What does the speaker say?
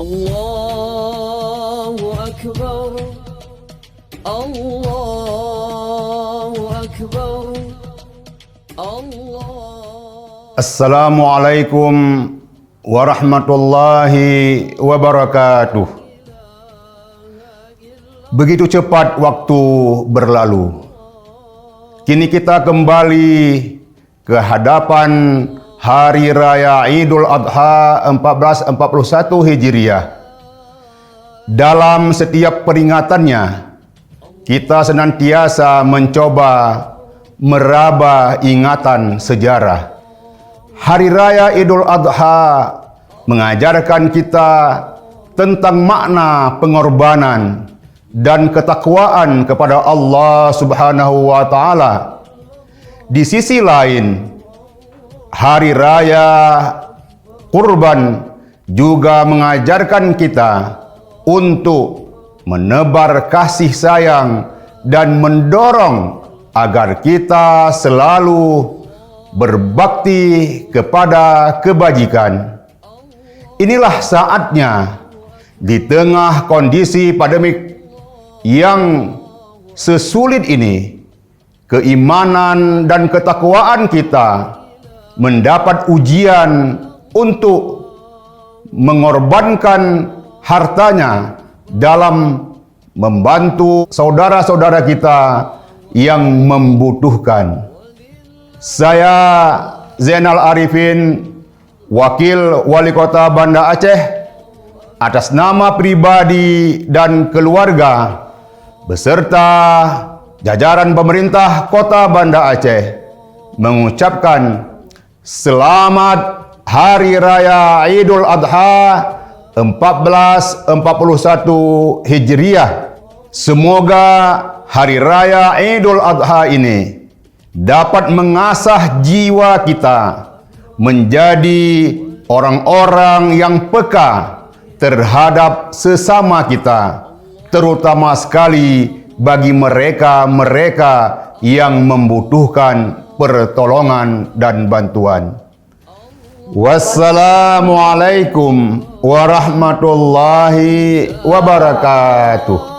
Allahu Akbar, Allahu Akbar, Allah. Assalamualaikum warahmatullahi wabarakatuh. Begitu cepat waktu berlalu. Kini kita kembali ke hadapan Hari Raya Idul Adha 1441 Hijriah. Dalam setiap peringatannya, kita senantiasa mencoba meraba ingatan sejarah. Hari Raya Idul Adha mengajarkan kita tentang makna pengorbanan dan ketakwaan kepada Allah Subhanahu wa Ta'ala. Di sisi lain, Hari Raya Kurban juga mengajarkan kita untuk menebar kasih sayang dan mendorong agar kita selalu berbakti kepada kebajikan. Inilah saatnya di tengah kondisi pandemik yang sesulit ini, keimanan dan ketakwaan kita mendapat ujian untuk mengorbankan hartanya dalam membantu saudara-saudara kita yang membutuhkan. Saya Zainal Arifin, Wakil Wali Kota Banda Aceh, atas nama pribadi dan keluarga beserta jajaran pemerintah Kota Banda Aceh mengucapkan selamat Hari Raya Idul Adha 1441 Hijriah. Semoga Hari Raya Idul Adha ini dapat mengasah jiwa kita menjadi orang-orang yang peka terhadap sesama kita, terutama sekali bagi mereka-mereka yang membutuhkan pertolongan dan bantuan. Wassalamualaikum warahmatullahi wabarakatuh.